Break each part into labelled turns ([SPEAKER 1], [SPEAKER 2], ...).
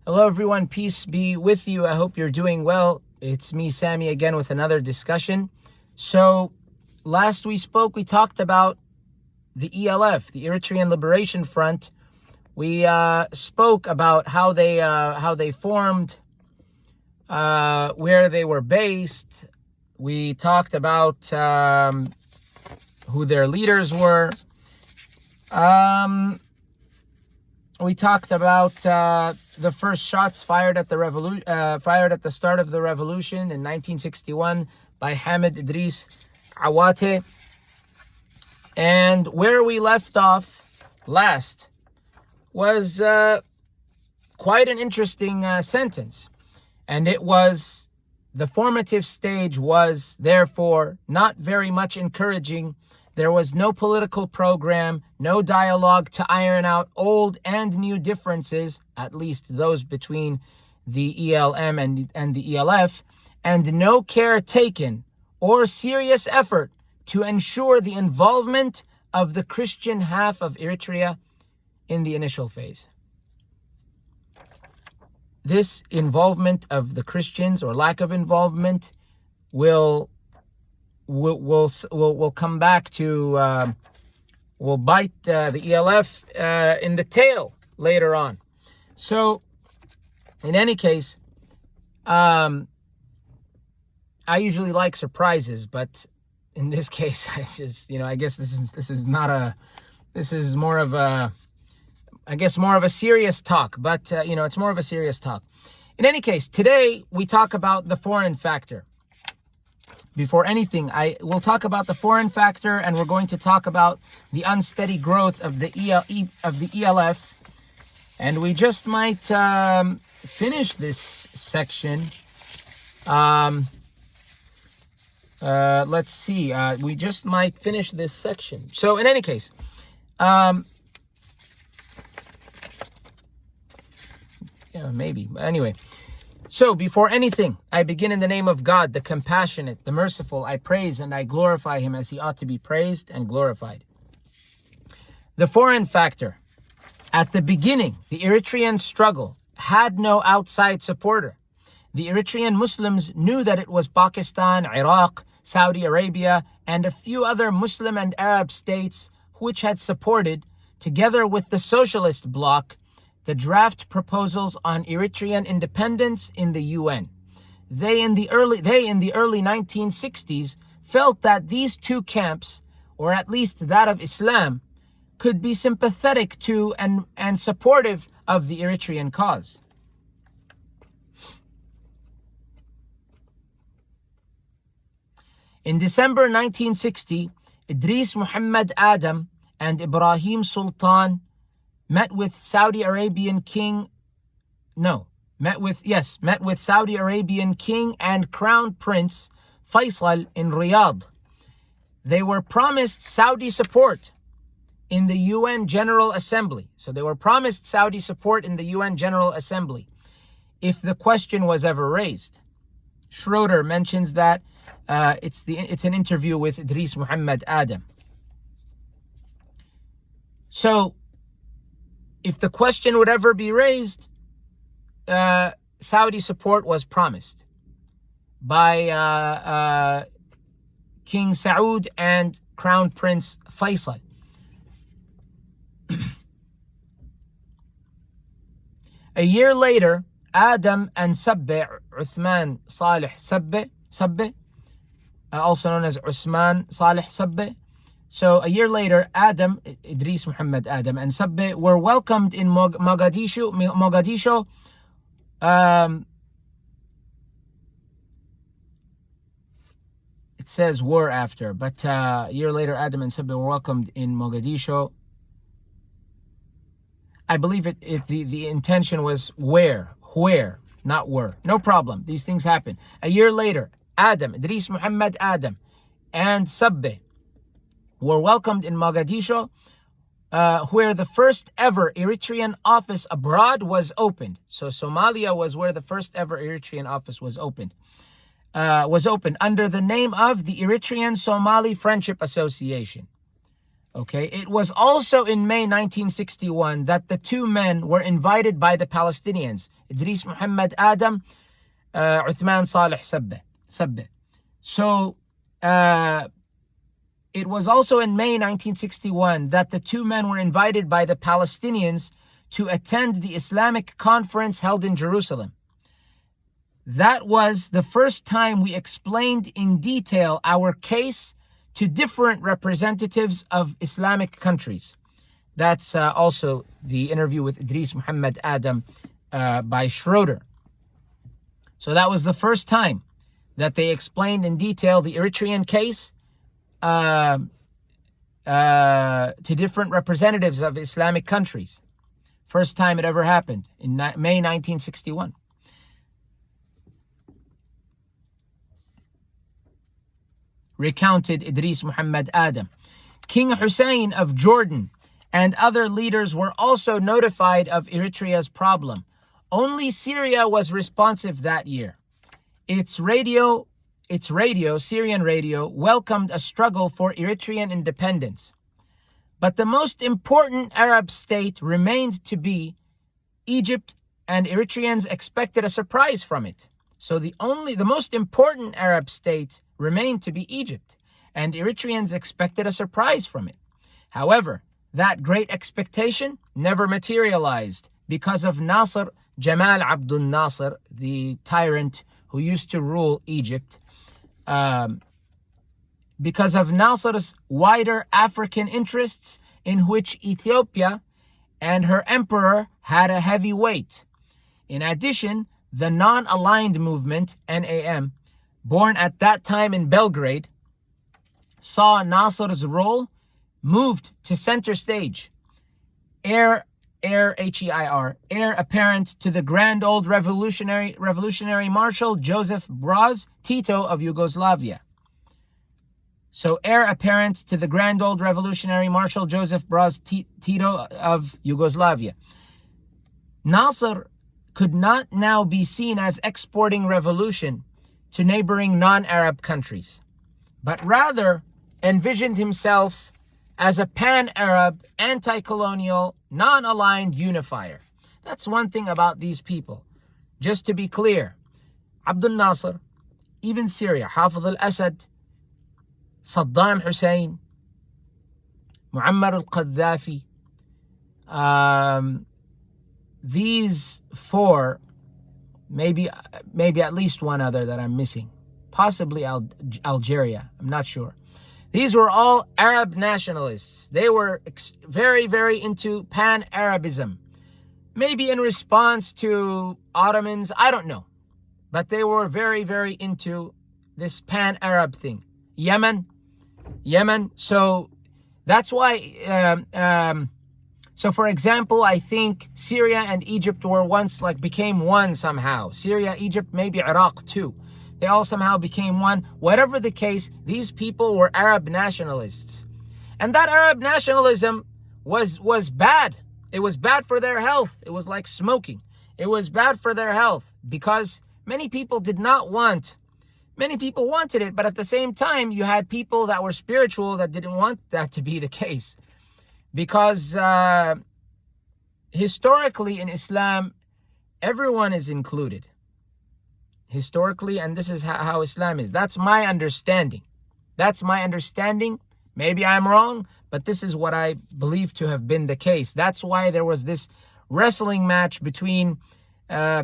[SPEAKER 1] Hello everyone, peace be with you. I hope you're doing well. It's me, Sammy, again with another discussion. So last we spoke, we talked about the ELF, the Eritrean Liberation Front. We spoke about how they formed, where they were based. We talked about who their leaders were. We talked about the first shots fired at the start of the revolution in 1961 by Hamid Idris Awate. And where we left off last was quite an interesting sentence. And it was, the formative stage was therefore not very much encouraging. There was no political program, no dialogue to iron out old and new differences, at least those between the ELM and the ELF, and no care taken or serious effort to ensure the involvement of the Christian half of Eritrea in the initial phase. This involvement of the Christians, or lack of involvement, will come back to, will bite the ELF in the tail later on. So, in any case, I usually like surprises, but in this case, I guess this is more of a serious talk, but it's more of a serious talk. In any case, today we talk about the foreign factor. Before anything, I will talk about the foreign factor, and we're going to talk about the unsteady growth of the ELF. And we just might finish this section. Let's see. We just might finish this section. So in any case, maybe. Anyway. So, before anything, I begin in the name of God, the compassionate, the merciful. I praise and I glorify him as he ought to be praised and glorified. The foreign factor. At the beginning, the Eritrean struggle had no outside supporter. The Eritrean Muslims knew that it was Pakistan, Iraq, Saudi Arabia, and a few other Muslim and Arab states which had supported, together with the socialist bloc, the draft proposals on Eritrean independence in the UN. They in the early 1960s felt that these two camps, or at least that of Islam, could be sympathetic to and supportive of the Eritrean cause. In December 1960, Idris Muhammad Adam and Ibrahim Sultan met with Saudi Arabian King and Crown Prince Faisal in Riyadh. They were promised Saudi support in the UN General Assembly. So they were promised Saudi support in the UN General Assembly if the question was ever raised. Schroeder mentions that it's an interview with Idris Muhammad Adam. So if the question would ever be raised, Saudi support was promised by King Saud and Crown Prince Faisal. A year later, Adam and Sabbe, Uthman Saleh Sabbe, also known as Usman Saleh Sabbe. So a year later, Adam, Idris Muhammad Adam, and Sabbe were welcomed in Mogadishu. It says were after, but a year later, Adam and Sabbe were welcomed in Mogadishu. I believe the intention was where, not were. No problem. These things happen. A year later, Adam, Idris Muhammad Adam, and Sabbe were welcomed in Mogadishu, where the first ever Eritrean office abroad was opened. So Somalia was where the first ever Eritrean office was opened. Under the name of the Eritrean Somali Friendship Association. Okay, it was also in May 1961 that the two men were invited by the Palestinians, Idris Muhammad Adam, Uthman Saleh Sabbeh. So it was also in May 1961 that the two men were invited by the Palestinians to attend the Islamic conference held in Jerusalem. That was the first time we explained in detail our case to different representatives of Islamic countries. That's also the interview with Idris Muhammad Adam by Schroeder. So that was the first time that they explained in detail the Eritrean case to different representatives of Islamic countries. First time it ever happened in May 1961. Recounted Idris Muhammad Adam. King Hussein of Jordan and other leaders were also notified of Eritrea's problem. Only Syria was responsive that year. Its radio, Syrian radio, welcomed a struggle for Eritrean independence. But the most important Arab state remained to be Egypt, and Eritreans expected a surprise from it. So the most important Arab state remained to be Egypt, and Eritreans expected a surprise from it. However, that great expectation never materialized because of Nasser Jamal Abdul Nasser, the tyrant who used to rule Egypt. Because of Nasser's wider African interests, in which Ethiopia and her emperor had a heavy weight. In addition, the non-aligned movement, NAM, born at that time in Belgrade, saw Nasser's role moved to center stage. Heir apparent to the grand old revolutionary Marshal Joseph Broz Tito of Yugoslavia. So heir apparent to the grand old revolutionary Marshal Joseph Broz Tito of Yugoslavia. Nasser could not now be seen as exporting revolution to neighboring non-Arab countries, but rather envisioned himself as a pan-Arab, anti-colonial, non-aligned unifier. That's one thing about these people. Just to be clear, Abdul Nasser, even Syria, Hafez al-Assad, Saddam Hussein, Muammar al-Qaddafi, these four, maybe at least one other that I'm missing, possibly Algeria, I'm not sure. These were all Arab nationalists. They were very, very into pan-Arabism. Maybe in response to Ottomans, I don't know. But they were very, very into this pan-Arab thing. Yemen. So that's why, so for example, I think Syria and Egypt were once became one somehow. Syria, Egypt, maybe Iraq too. They all somehow became one. Whatever the case, these people were Arab nationalists. And that Arab nationalism was bad. It was bad for their health. It was like smoking. It was bad for their health because many people wanted it, but at the same time, you had people that were spiritual that didn't want that to be the case. Because historically in Islam, everyone is included. Historically, and this is how Islam is. That's my understanding. Maybe I'm wrong, but this is what I believe to have been the case. That's why there was this wrestling match between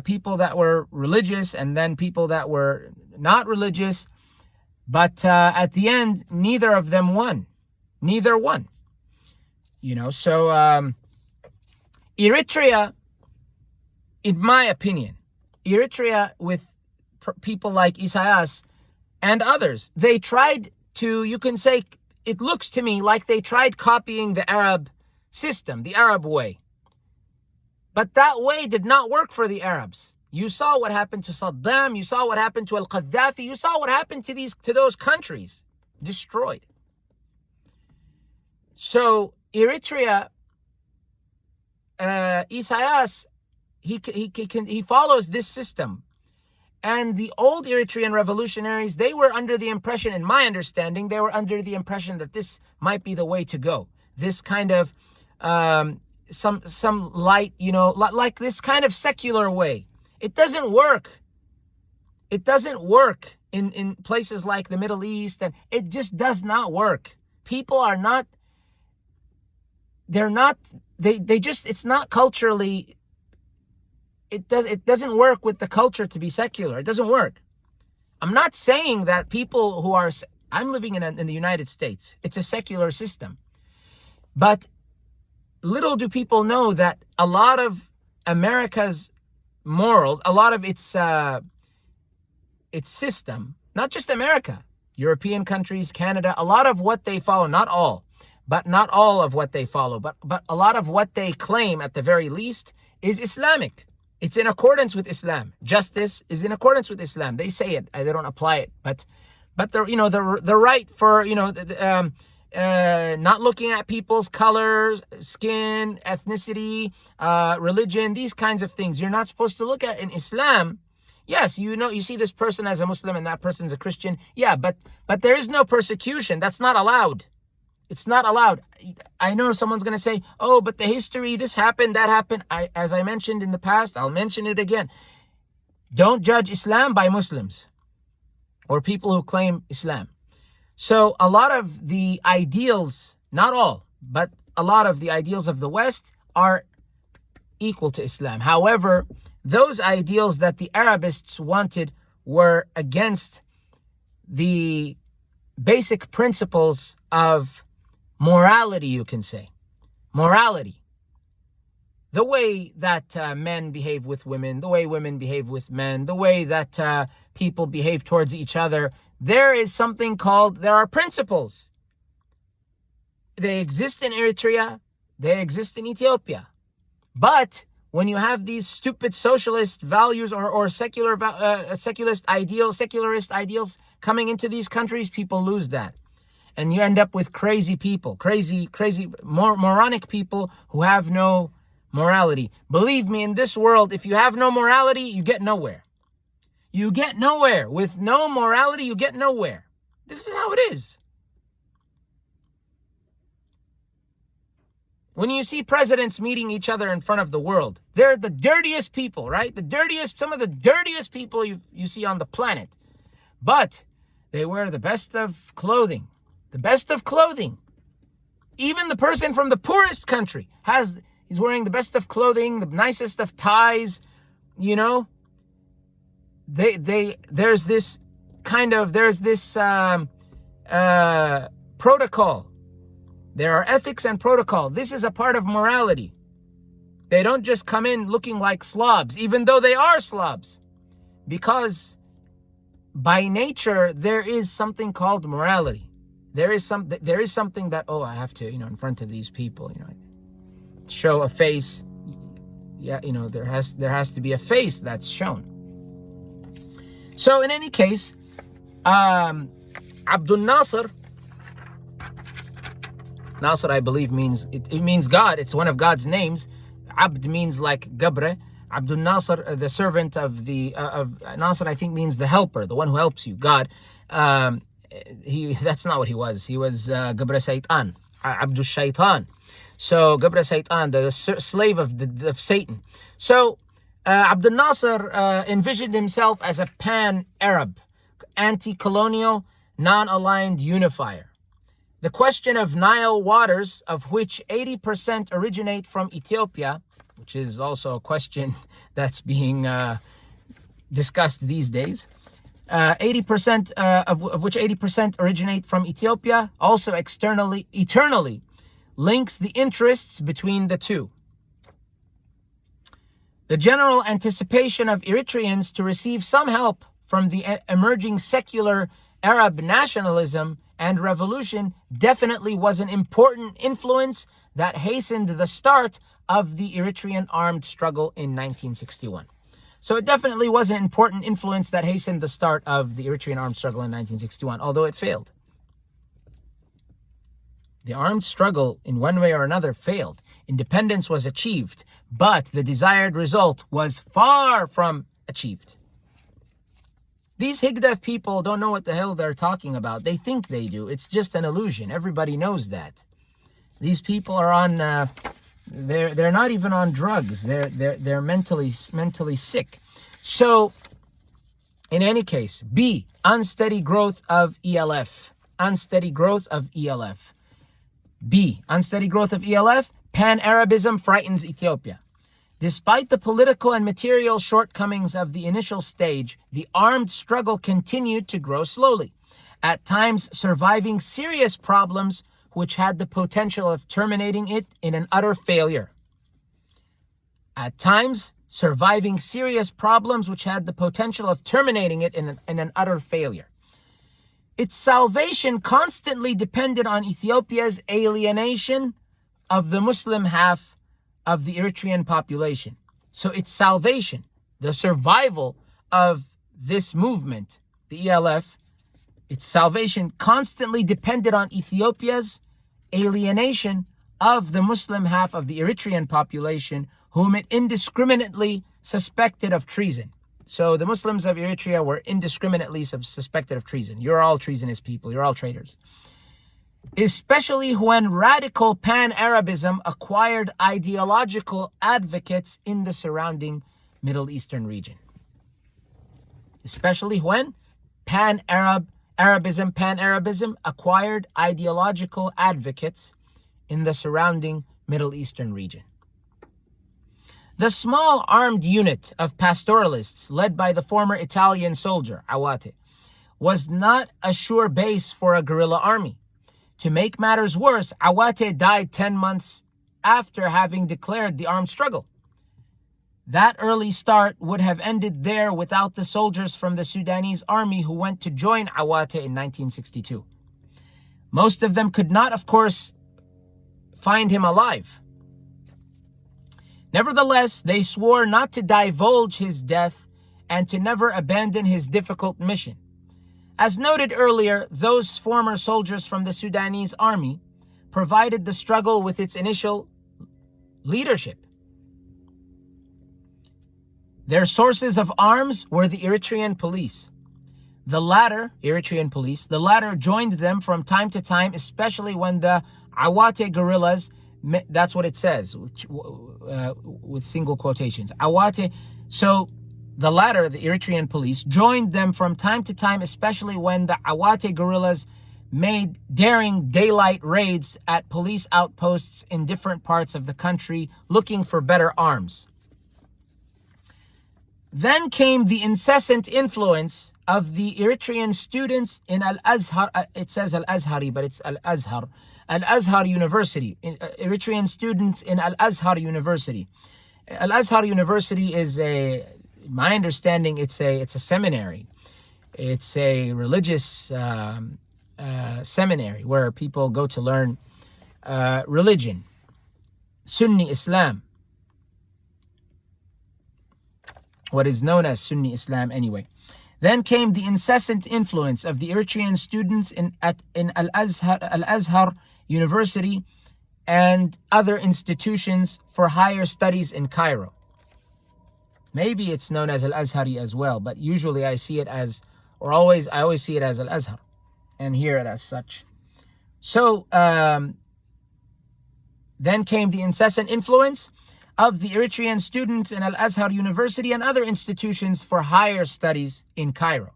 [SPEAKER 1] people that were religious and then people that were not religious. But at the end, neither of them won. Neither won. So Eritrea, in my opinion, Eritrea with people like Isaias and others, they tried to, you can say, it looks to me like they tried copying the Arab system, the Arab way. But that way did not work for the Arabs. You saw what happened to Saddam, you saw what happened to al-Qaddafi, you saw what happened to those countries, destroyed. So Eritrea, Isaias, he follows this system. And the old Eritrean revolutionaries, they were under the impression, in my understanding, they were under the impression that this might be the way to go. this kind of some light, like this kind of secular way. It doesn't work. It doesn't work in places like the Middle East, and it just does not work. People are not, it's not culturally, it doesn't work with the culture to be secular. It doesn't work. I'm not saying that people who are, I'm living in the United States. It's a secular system. But little do people know that a lot of America's morals, a lot of its system, not just America, European countries, Canada, a lot of what they follow, not all of what they follow, but a lot of what they claim at the very least is Islamic. It's in accordance with Islam. Justice is in accordance with Islam. They say it, they don't apply it, but the right for not looking at people's colors, skin, ethnicity, religion, these kinds of things. You're not supposed to look at in Islam. Yes, you see this person as a Muslim and that person's a Christian. Yeah, but there is no persecution. That's not allowed. It's not allowed. I know someone's going to say, oh, but the history, this happened, that happened. As I mentioned in the past, I'll mention it again. Don't judge Islam by Muslims or people who claim Islam. So a lot of the ideals, not all, but a lot of the ideals of the West are equal to Islam. However, those ideals that the Arabists wanted were against the basic principles of morality, you can say. Morality. The way that men behave with women, the way women behave with men, the way that people behave towards each other. There are principles. They exist in Eritrea. They exist in Ethiopia. But when you have these stupid socialist values or secularist ideals coming into these countries, people lose that. And you end up with crazy people, crazy, moronic people who have no morality. Believe me, in this world, if you have no morality, you get nowhere. You get nowhere. With no morality, you get nowhere. This is how it is. When you see presidents meeting each other in front of the world, they're the dirtiest people, right? Some of the dirtiest people you see on the planet. But they wear the best of clothing. The best of clothing. Even the person from the poorest country he's wearing the best of clothing, the nicest of ties, there's this protocol. There are ethics and protocol. This is a part of morality. They don't just come in looking like slobs, even though they are slobs. Because by nature, there is something called morality. There is something that, I have to, in front of these people, show a face. Yeah, there has to be a face that's shown. So in any case, Abdul Nasser, I believe means it means God. It's one of God's names. Abd means like Gabre. Abdul Nasser, the servant of Nasser, I think means the helper, the one who helps you, God. That's not what he was. He was Gabre Satan, Abdul Shaitan. So Gabre Satan, the slave of Satan. So Abdul Nasser envisioned himself as a pan-Arab, anti-colonial, non-aligned unifier. The question of Nile waters, of which 80% originate from Ethiopia, which is also a question that's being discussed these days, 80% of which 80% originate from Ethiopia, also eternally links the interests between the two. The general anticipation of Eritreans to receive some help from the emerging secular Arab nationalism and revolution definitely was an important influence that hastened the start of the Eritrean armed struggle in 1961. So it definitely was an important influence that hastened the start of the Eritrean armed struggle in 1961, although it failed. The armed struggle, in one way or another, failed. Independence was achieved, but the desired result was far from achieved. These Higdef people don't know what the hell they're talking about. They think they do. It's just an illusion. Everybody knows that. These people are on. They're not even on drugs. They're mentally sick. So, in any case, B, unsteady growth of ELF. Unsteady growth of ELF. B, unsteady growth of ELF. Pan-Arabism frightens Ethiopia. Despite the political and material shortcomings of the initial stage, the armed struggle continued to grow slowly, at times surviving serious problems which had the potential of terminating it in an utter failure. At times, surviving serious problems which had the potential of terminating it in an utter failure. Its salvation constantly depended on Ethiopia's alienation of the Muslim half of the Eritrean population. So its salvation, the survival of this movement, the ELF, its salvation constantly depended on Ethiopia's alienation of the Muslim half of the Eritrean population, whom it indiscriminately suspected of treason. So the Muslims of Eritrea were indiscriminately suspected of treason. You're all treasonous people. You're all traitors. Especially when radical pan-Arabism acquired ideological advocates in the surrounding Middle Eastern region. Especially when pan-Arabism acquired ideological advocates in the surrounding Middle Eastern region. The small armed unit of pastoralists led by the former Italian soldier, Awate, was not a sure base for a guerrilla army. To make matters worse, Awate died 10 months after having declared the armed struggle. That early start would have ended there without the soldiers from the Sudanese army who went to join Awate in 1962. Most of them could not, of course, find him alive. Nevertheless, they swore not to divulge his death and to never abandon his difficult mission. As noted earlier, those former soldiers from the Sudanese army provided the struggle with its initial leadership. Their sources of arms were the Eritrean police. Eritrean police, the latter joined them from time to time, especially when the Awate guerrillas, that's what it says, with single quotations. Awate, so the latter, the Eritrean police, joined them from time to time, especially when the Awate guerrillas made daring daylight raids at police outposts in different parts of the country looking for better arms. Then came the incessant influence of the Eritrean students in Al-Azhar. It says Al-Azhari, but it's Al-Azhar. Al-Azhar University. Eritrean students in Al-Azhar University. Al-Azhar University is my understanding, it's a seminary. It's a religious seminary where people go to learn religion, Sunni Islam. What is known as Sunni Islam anyway. Then came the incessant influence of the Eritrean students in Al-Azhar University and other institutions for higher studies in Cairo. Maybe it's known as Al-Azhari as well, but usually I see it as, I always see it as Al-Azhar and hear it as such. So then came the incessant influence of the Eritrean students in Al-Azhar University and other institutions for higher studies in Cairo.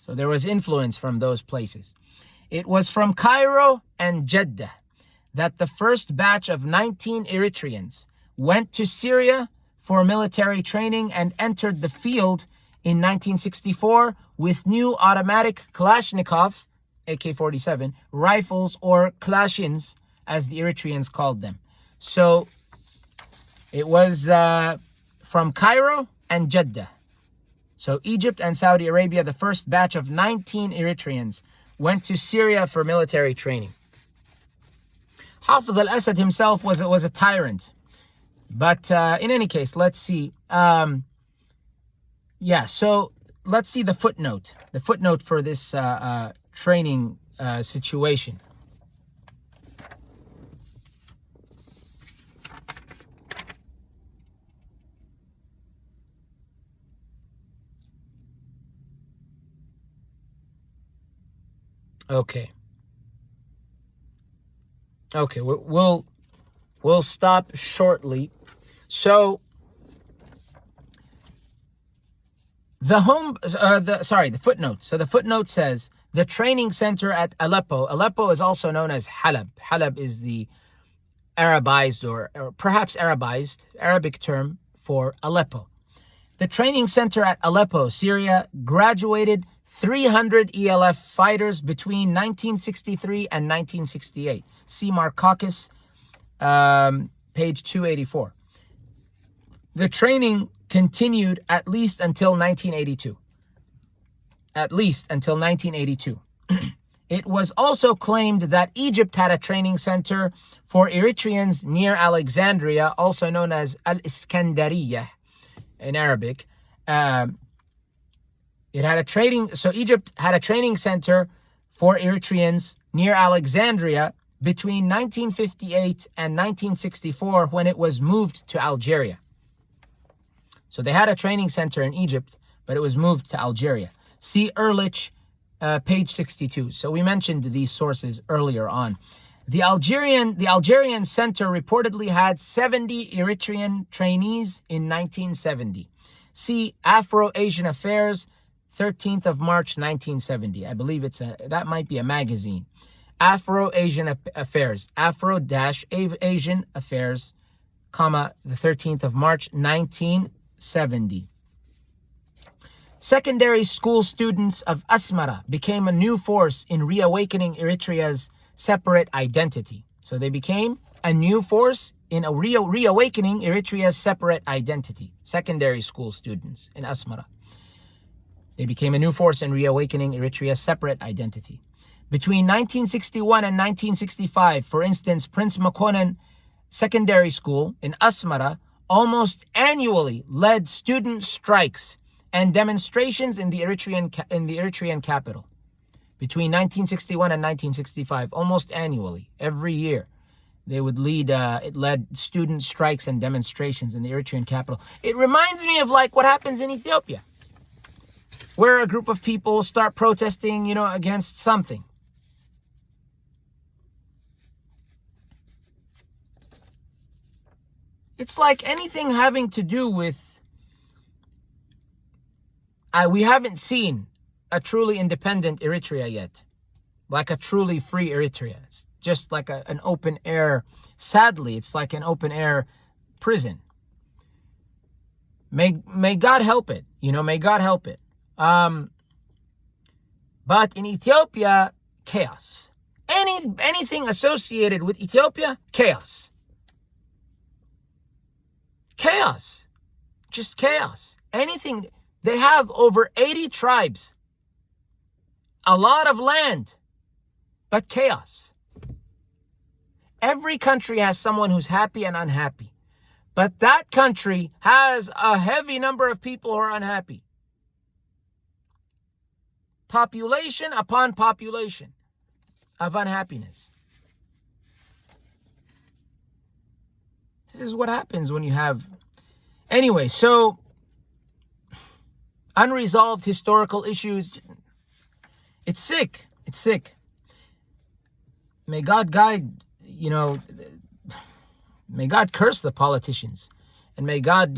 [SPEAKER 1] So there was influence from those places. It was from Cairo and Jeddah that the first batch of 19 Eritreans went to Syria for military training and entered the field in 1964 with new automatic Kalashnikov, AK-47, rifles, or Kalashins, as the Eritreans called them. So it was from Cairo and Jeddah. So Egypt and Saudi Arabia, the first batch of 19 Eritreans went to Syria for military training. Hafez al-Assad himself was a tyrant. But in any case, let's see. So let's see the footnote. The footnote for this training situation. Okay. Okay, we'll stop shortly. So the footnote. So the footnote says the training center at Aleppo. Aleppo is also known as Halab. Halab is the Arabized or perhaps Arabized Arabic term for Aleppo. The training center at Aleppo, Syria, graduated 300 ELF fighters between 1963 and 1968. See Markakis, page 284. The training continued at least until 1982. At least until 1982. It was also claimed that Egypt had a training center for Eritreans near Alexandria, also known as Al-Iskandariya in Arabic. Egypt had a training center for Eritreans near Alexandria between 1958 and 1964 when it was moved to Algeria. So they had a training center in Egypt, but it was moved to Algeria. See Ehrlich, page 62. So we mentioned these sources earlier on. The Algerian center reportedly had 70 Eritrean trainees in 1970. See Afro-Asian Affairs, 13th of March, 1970. I believe that might be a magazine. Afro-Asian Affairs, Afro-Asian Affairs, the 13th of March, 1970. Secondary school students of Asmara became a new force in reawakening Eritrea's separate identity. So they became a new force in reawakening Eritrea's separate identity. Secondary school students in Asmara. They became a new force in reawakening Eritrea's separate identity. Between 1961 and 1965, for instance, Prince Makonnen Secondary School in Asmara almost annually led student strikes and demonstrations in the Eritrean capital. Between 1961 and 1965, almost annually, every year, they would it led student strikes and demonstrations in the Eritrean capital. It reminds me of like what happens in Ethiopia, where a group of people start protesting, against something. It's like anything having to do with, we haven't seen a truly independent Eritrea yet, like a truly free Eritrea. It's just like an open air, sadly, it's like an open air prison. May God help it, may God help it. But in Ethiopia, chaos. Anything associated with Ethiopia, chaos. Chaos. Just chaos. Anything. They have over 80 tribes. A lot of land. But chaos. Every country has someone who's happy and unhappy. But that country has a heavy number of people who are unhappy. Population upon population of unhappiness. This is what happens when you have... Anyway, so unresolved historical issues. It's sick. It's sick. May God guide, may God curse the politicians. And may God,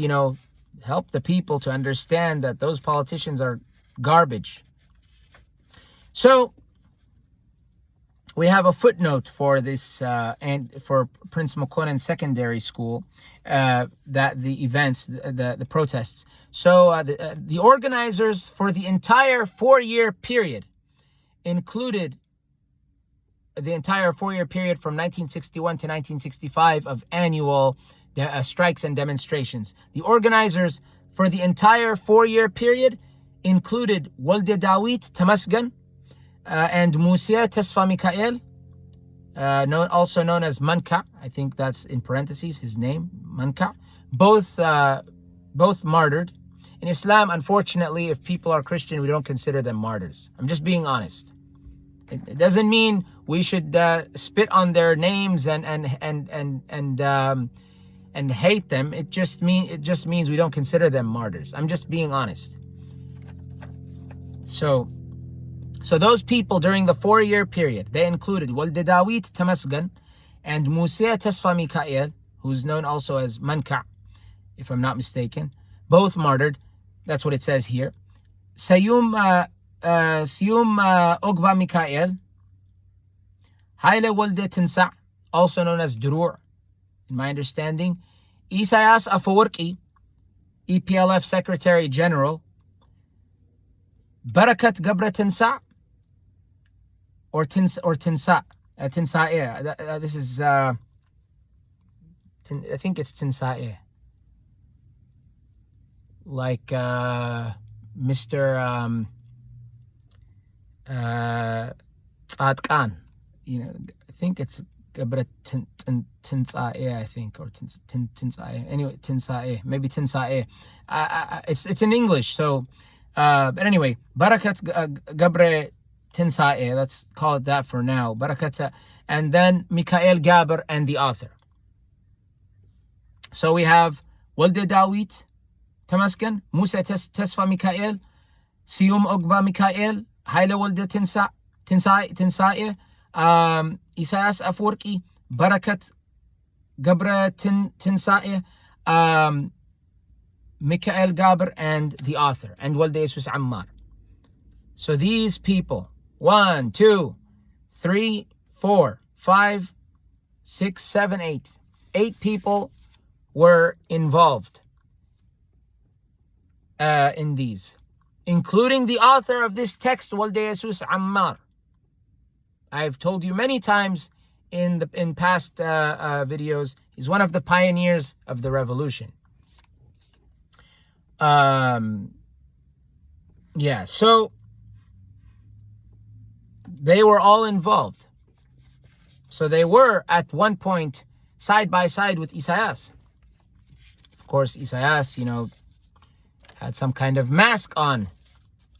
[SPEAKER 1] help the people to understand that those politicians are garbage. So we have a footnote for this and for Prince Makonnen Secondary School, that the events, the protests. So the organizers for the entire 4-year period included the entire 4-year period from 1961 to 1965 of annual strikes and demonstrations. The organizers for the entire 4-year period included Walde Dawit Tamasgan, and Musa Tesfa Mikael, also known as Manka. I think that's in parentheses his name, Manka. Both martyred. In Islam, unfortunately, if people are Christian, we don't consider them martyrs. I'm just being honest. It doesn't mean we should spit on their names and hate them. It just means we don't consider them martyrs. I'm just being honest. So those people during the 4-year period, they included Walde Dawit Tamasgan and Musa Tesfa Mikael, who's known also as Manka', if I'm not mistaken, both martyred. That's what it says here. Siyum Ogba Mikael, Haile Wolde Tinsa', also known as Durur, in my understanding. Isaias Afewerki, EPLF Secretary General. Barakat Gabra Tinsa', or Tinsa'. Tinsa'e. This is, I think it's Tinsa'e. Like Mr. Tzadkan. You know, I think it's Gabra Tinsa'e, I think, or Tinsa'e. Anyway, Tinsa'e. Maybe Tinsa'e. It's in English, so, but anyway, Barakat Gabre Tinsa'e, let's call it that for now. Barakat, and then Mikael Gaber and the author. So we have Walde Dawit Tamaskan, Musa Tesfa Mikael, Siyum Ogba Mikael, Haile Walde Tinsa'e, Isaias Afewerki, Barakat Gabra Tinsa'e, Mikael Gaber and the author, and Walde Jesus Ammar. So these people, 1, 2, 3, 4, 5, 6, 7, 8. 8 people were involved in these, including the author of this text, Walde Jesus Ammar. I've told you many times in past videos, he's one of the pioneers of the revolution. Yeah, so they were all involved. So they were at one point side by side with Isaias. Of course, Isaias, had some kind of mask on.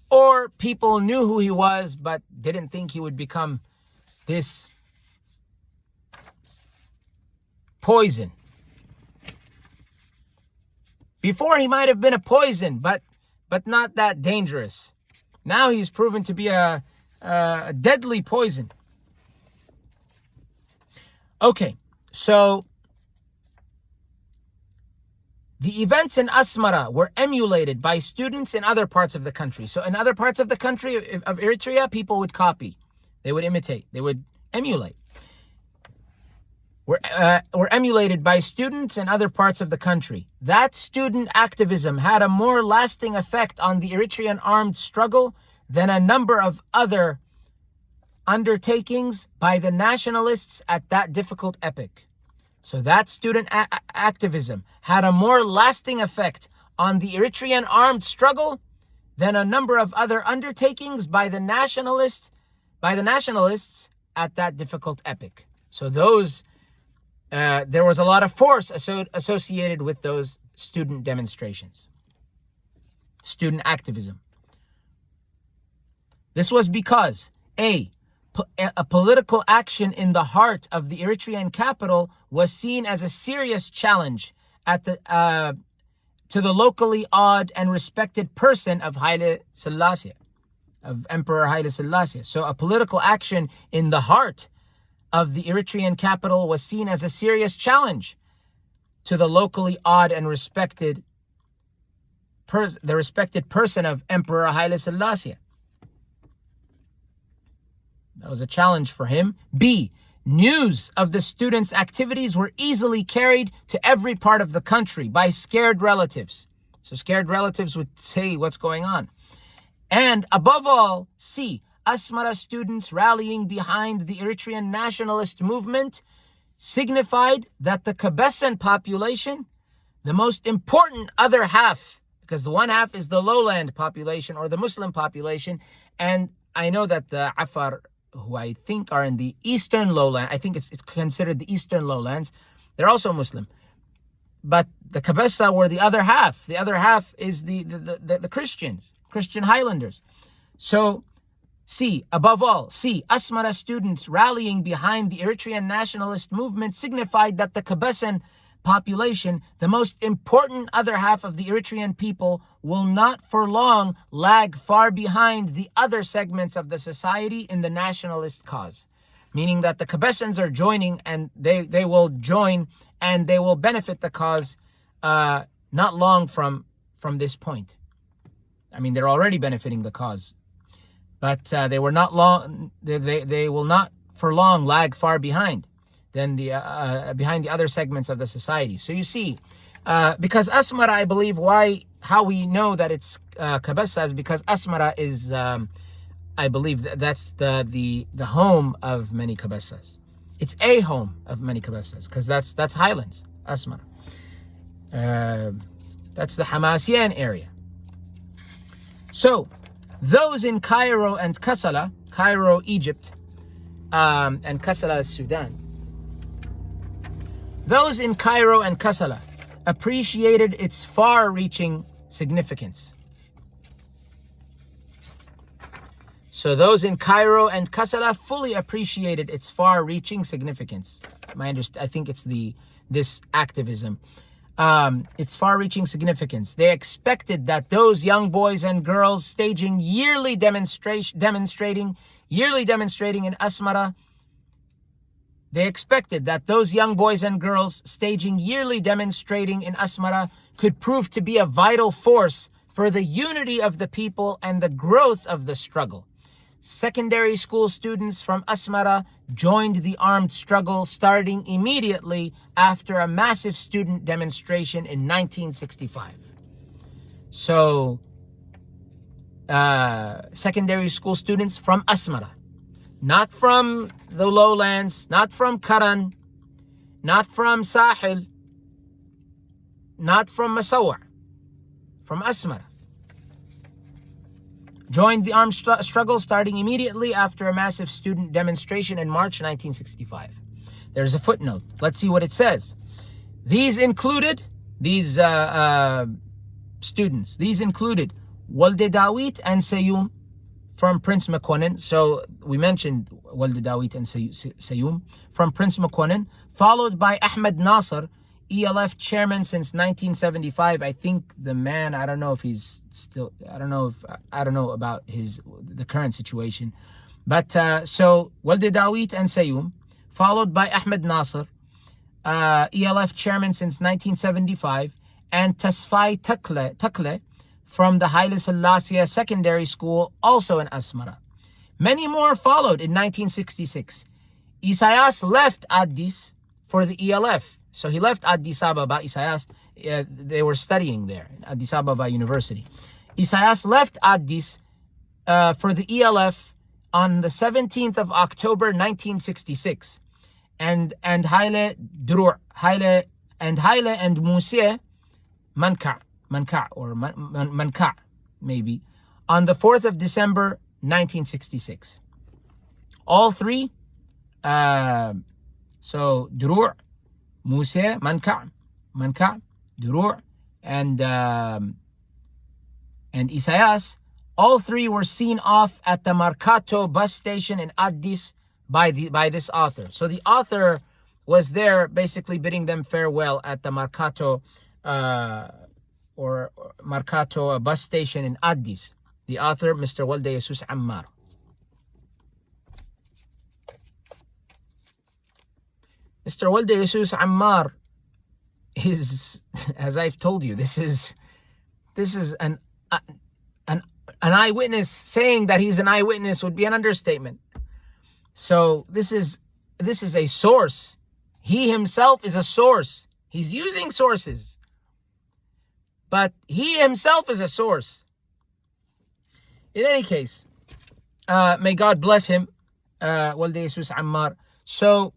[SPEAKER 1] Or people knew who he was, but didn't think he would become this poison. Before he might have been a poison, but not that dangerous. Now he's proven to be a deadly poison. Okay, so the events in Asmara were emulated by students in other parts of the country. So in other parts of the country of Eritrea, people would copy. They would imitate. They would emulate. Were emulated by students in other parts of the country. That student activism had a more lasting effect on the Eritrean armed struggle than a number of other undertakings by the nationalists at that difficult epoch. So that student activism had a more lasting effect on the Eritrean armed struggle than a number of other undertakings by the nationalists at that difficult epoch. So those there was a lot of force associated with those student demonstrations, student activism. This was because a political action in the heart of the Eritrean capital was seen as a serious challenge to the locally awed and respected person of Haile Selassie, of Emperor Haile Selassie. So a political action in the heart of the Eritrean capital was seen as a serious challenge to the locally awed and respected person of Emperor Haile Selassie. That was a challenge for him. B, news of the students' activities were easily carried to every part of the country by scared relatives. So scared relatives would say what's going on. And above all, C, Asmara students rallying behind the Eritrean nationalist movement signified that the Kabesan population, the most important other half, because the one half is the lowland population or the Muslim population, and I know that the Afar, who I think are in the eastern lowland, I think it's considered the eastern lowlands, they're also Muslim. But the Kabesa were the other half. The other half is the Christians, Christian Highlanders. So, C, above all, C, Asmara students rallying behind the Eritrean nationalist movement signified that the Kabesan population, the most important other half of the Eritrean people, will not for long lag far behind the other segments of the society in the nationalist cause. meaning that the Kabessans are joining, and they will join and they will benefit the cause not long from this point. I mean, they're already benefiting the cause, but they will not for long lag far behind than behind the other segments of the society. So you see, because Asmara, I believe, how we know that it's Kabessa is because Asmara is, I believe that's the home of many Kabessas. It's a home of many Kabessas because that's highlands, Asmara. That's the Hamasiyaan area. So those in Cairo and Kassala, Cairo, Egypt, and Kassala, Sudan. Those in Cairo and Kassala appreciated its far-reaching significance. So those in Cairo and Kassala fully appreciated its far-reaching significance. I think it's this activism. Its far-reaching significance. They expected that those young boys and girls staging yearly demonstrating in Asmara. They expected that those young boys and girls yearly demonstrating in Asmara could prove to be a vital force for the unity of the people and the growth of the struggle. Secondary school students from Asmara joined the armed struggle starting immediately after a massive student demonstration in 1965. So, secondary school students from Asmara, not from the lowlands, not from Karan, not from Sahil, not from Masawa, from Asmara, joined the armed struggle starting immediately after a massive student demonstration in March 1965. There's a footnote. Let's see what it says. These students, these included Walde Dawit and Sayum from Prince Makwanen. So we mentioned Walde Dawit and Sayum from Prince Makwanen, followed by Ahmed Nasser, ELF chairman since 1975. I think the man, I don't know if he's still, I don't know about the current situation. But so Walde Dawit and Sayum, followed by Ahmed Nasser, ELF chairman since 1975, and Tasfai Takle from the Haile Selassie Secondary School, also in Asmara. Many more followed in 1966. Isaias left Addis for the ELF. So he left Addis Ababa. Isaias, they were studying there, Addis Ababa University. Isaias left Addis for the ELF on the 17th of October 1966. And Haile Drur, Haile and Musa Manka maybe, on the 4th of December 1966. All three, so Drur, Musa, Manka, Drur, and Isaias, all three were seen off at the Mercato bus station in Addis by this author. So the author was there basically bidding them farewell at the Mercato or Mercato bus station in Addis. The author, Mr. Walde Jesus Ammar. Mr. Walde Jesus Ammar is, as I've told you, this is an eyewitness. Saying that he's an eyewitness would be an understatement. So this is a source. He himself is a source. He's using sources, but he himself is a source. In any case, may God bless him, Walde Jesus Ammar. So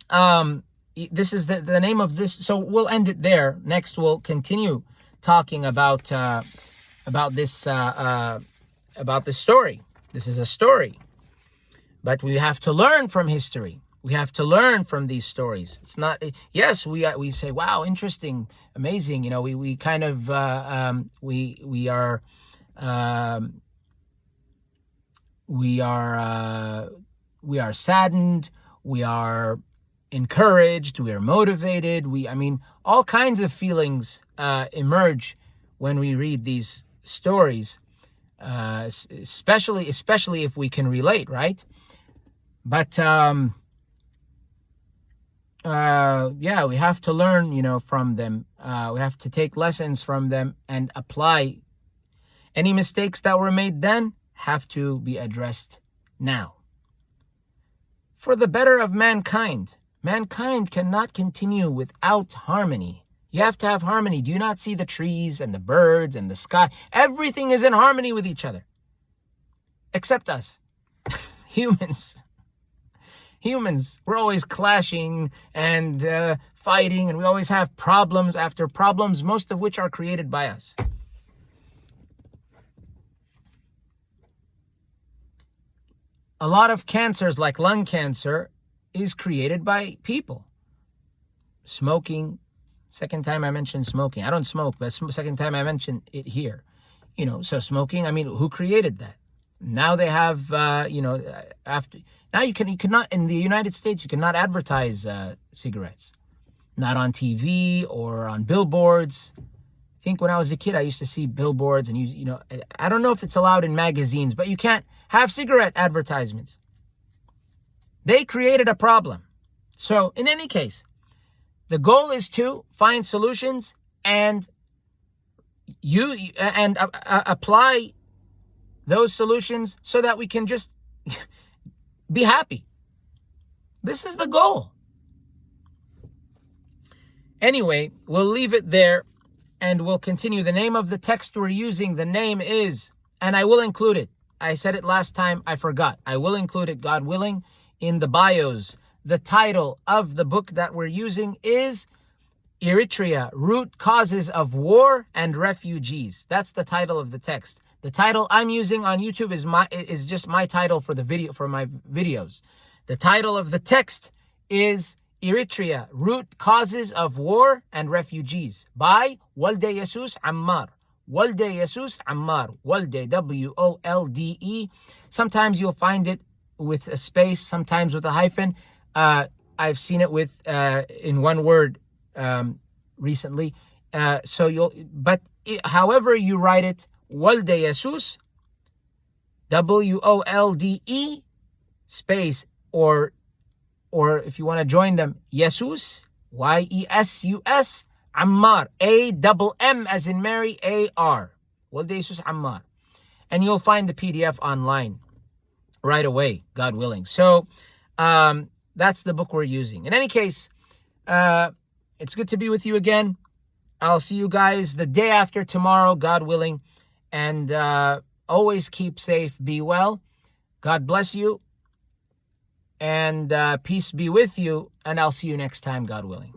[SPEAKER 1] this is the name of this. So we'll end it there. Next, we'll continue talking about this story. This is a story, but we have to learn from history. We have to learn from these stories. It's not. Yes, we say, wow, interesting, amazing. You know, we kind of we are saddened. We are encouraged, we are motivated, all kinds of feelings emerge when we read these stories, especially if we can relate, right? But yeah, we have to learn, from them. We have to take lessons from them and apply. Any mistakes that were made then have to be addressed now. For the better of mankind. Mankind cannot continue without harmony. You have to have harmony. Do you not see the trees and the birds and the sky? Everything is in harmony with each other. Except us. Humans. We're always clashing and fighting, and we always have problems after problems, most of which are created by us. A lot of cancers, like lung cancer, is created by people. Smoking. Second time I mentioned smoking. I don't smoke, but second time I mentioned it here. So smoking, who created that? Now they have, after... Now you cannot, in the United States, you cannot advertise cigarettes. Not on TV or on billboards. I think when I was a kid, I used to see billboards and I don't know if it's allowed in magazines, but you can't have cigarette advertisements. They created a problem. So in any case, the goal is to find solutions and apply those solutions so that we can just be happy. This is the goal. Anyway, we'll leave it there and we'll continue. The name of the text we're using, the name is, and I will include it. I said it last time, I forgot. I will include it, God willing, in the bios. The title of the book that we're using is Eritrea, Root Causes of War and Refugees. That's the title of the text. The title I'm using on YouTube is just my title for my videos. The title of the text is Eritrea, Root Causes of War and Refugees by Walde Jesus Ammar. Walde Jesus Ammar. Walde, W-O-L-D-E. Sometimes you'll find it with a space, sometimes with a hyphen. I've seen it with in one word recently. However you write it, Walde Jesus, W-O-L-D-E, space, or if you want to join them, Jesus, Y-E-S-U-S, Ammar, A-M-M as in Mary, A-R, Walde Jesus Ammar. And you'll find the PDF online right away, God willing. So, that's the book we're using. In any case, it's good to be with you again. I'll see you guys the day after tomorrow, God willing. And always keep safe, be well. God bless you. And peace be with you. And I'll see you next time, God willing.